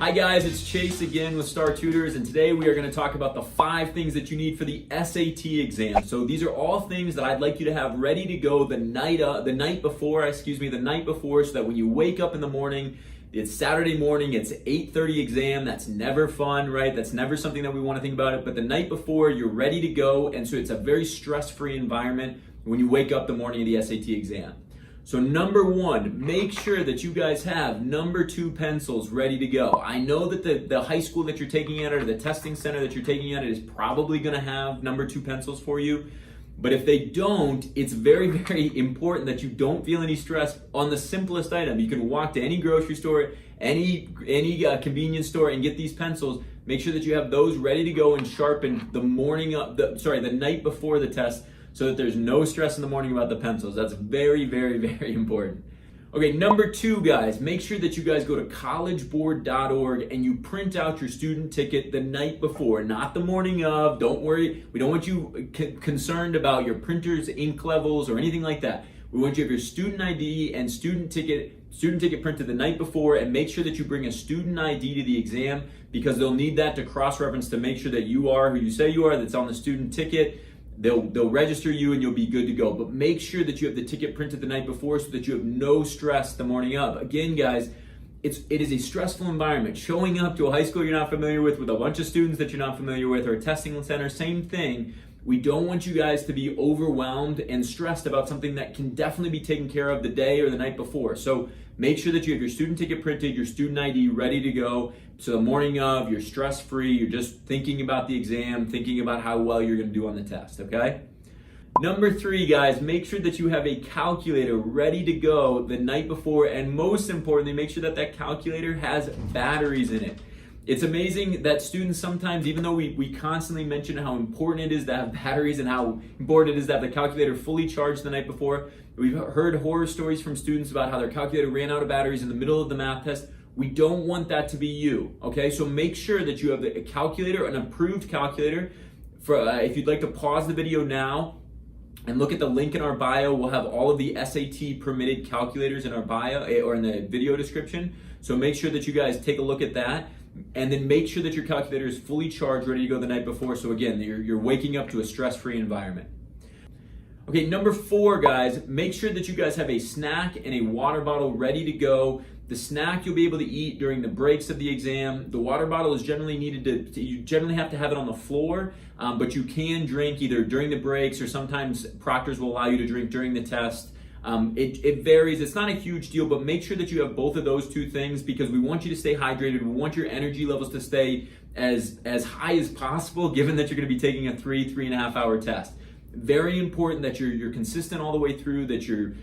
Hi guys, it's Chase again with Star Tutors, and today we are going to talk about the 5 things that you need for the SAT exam. So these are all things that I'd like you to have ready to go the night before, so that when you wake up in the morning, it's Saturday morning, it's 8:30 exam. That's never fun, right? That's never something that we want to think about it. But the night before, you're ready to go, and so it's a very stress-free environment when you wake up the morning of the SAT exam. So number 1, make sure that you guys have number 2 pencils ready to go. I know that the high school that you're taking at it or the testing center that you're taking at it is probably going to have number 2 pencils for you. But if they don't, it's very, very important that you don't feel any stress on the simplest item. You can walk to any grocery store, any convenience store and get these pencils. Make sure that you have those ready to go and sharpen the night before the test, so that there's no stress in the morning about the pencils. That's very, very, very important. Okay, number 2, guys, make sure that you guys go to collegeboard.org and you print out your student ticket the night before, not the morning of. Don't worry, we don't want you concerned about your printer's ink levels or anything like that. We want you to have your student ID and student ticket printed the night before, and make sure that you bring a student ID to the exam, because they'll need that to cross-reference to make sure that you are who you say you are, that's on the student ticket. They'll register you and you'll be good to go. But make sure that you have the ticket printed the night before so that you have no stress the morning of. Again, guys, it is a stressful environment. Showing up to a high school you're not familiar with a bunch of students that you're not familiar with, or a testing center, same thing. We don't want you guys to be overwhelmed and stressed about something that can definitely be taken care of the day or the night before. So make sure that you have your student ticket printed, your student ID ready to go. So the morning of, you're stress-free, you're just thinking about the exam, thinking about how well you're going to do on the test, okay? Number 3, guys, make sure that you have a calculator ready to go the night before, and most importantly, make sure that that calculator has batteries in it. It's amazing that students sometimes, even though we constantly mention how important it is to have batteries and how important it is to have the calculator fully charged the night before, we've heard horror stories from students about how their calculator ran out of batteries in the middle of the math test. We don't want that to be you, okay? So make sure that you have a calculator, an approved calculator. If you'd like to pause the video now and look at the link in our bio, we'll have all of the SAT permitted calculators in our bio or in the video description. So make sure that you guys take a look at that. And then make sure that your calculator is fully charged, ready to go the night before. So again, you're waking up to a stress-free environment. Okay, number 4, guys, make sure that you guys have a snack and a water bottle ready to go. The snack you'll be able to eat during the breaks of the exam. The water bottle is generally needed you generally have to have it on the floor, but you can drink either during the breaks, or sometimes proctors will allow you to drink during the test. It varies. It's not a huge deal, but make sure that you have both of those 2 things, because we want you to stay hydrated. We want your energy levels to stay as high as possible, given that you're going to be taking a 3.5 hour test. Very important that you're consistent all the way through, that you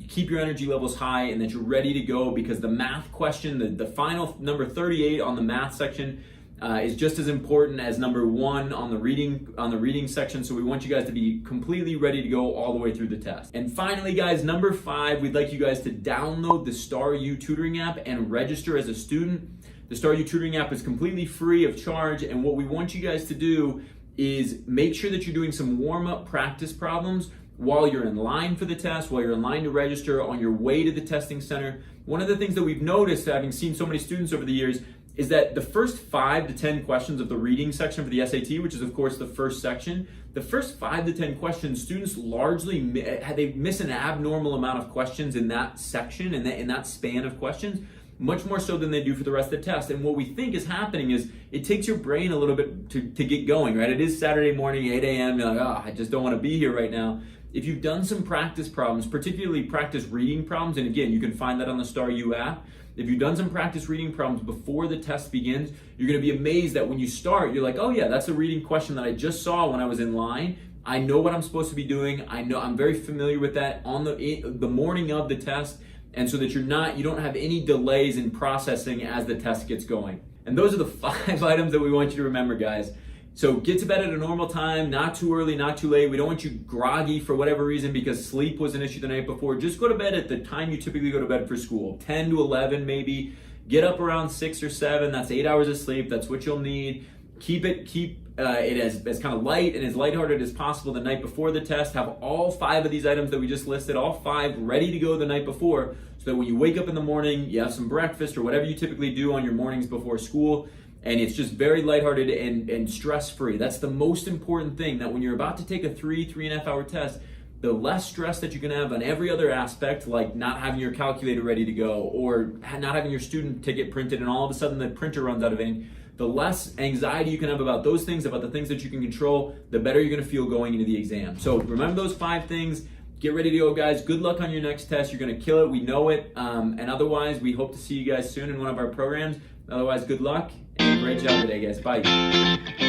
keep your energy levels high, and that you're ready to go, because the math question, the final number 38 on the math section, is just as important as number 1 on the reading section. So we want you guys to be completely ready to go all the way through the test. And finally, guys, number 5, we'd like you guys to download the StarU tutoring app and register as a student. The StarU tutoring app is completely free of charge, and what we want you guys to do is make sure that you're doing some warm-up practice problems while you're in line for the test, while you're in line to register, on your way to the testing center. One of the things that we've noticed, having seen so many students over the years, is that the first 5 to 10 questions of the reading section for the SAT, which is of course the first section, the first 5 to 10 questions, students largely they miss an abnormal amount of questions in that section, in that span of questions, much more so than they do for the rest of the test. And what we think is happening is it takes your brain a little bit to get going, right? It is Saturday morning, 8 a.m. You're like, I just don't want to be here right now. If you've done some practice problems, particularly practice reading problems, and again, you can find that on the StarU app. If you've done some practice reading problems before the test begins, you're going to be amazed that when you start, you're like, oh yeah, that's a reading question that I just saw when I was in line. I know what I'm supposed to be doing. I know I'm very familiar with that on the morning of the test, and so that you don't have any delays in processing as the test gets going. And those are the 5 items that we want you to remember, guys. So get to bed at a normal time, not too early, not too late. We don't want you groggy for whatever reason because sleep was an issue the night before. Just go to bed at the time you typically go to bed for school, 10 to 11 maybe. Get up around 6 or 7. That's 8 hours of sleep. That's what you'll need. Keep it as kind of light and as lighthearted as possible the night before the test. Have all 5 of these items that we just listed, all 5 ready to go the night before, so so that when you wake up in the morning, you have some breakfast or whatever you typically do on your mornings before school, and it's just very lighthearted and stress-free. That's the most important thing, that when you're about to take a 3.5 hour test, the less stress that you can have on every other aspect, like not having your calculator ready to go or not having your student ticket printed and all of a sudden the printer runs out of ink, the less anxiety you can have about those things, about the things that you can control, the better you're gonna feel going into the exam. So remember those 5 things. Get ready to go, guys. Good luck on your next test. You're gonna kill it, we know it. And otherwise, we hope to see you guys soon in one of our programs. Otherwise, good luck and great job today, guys. Bye.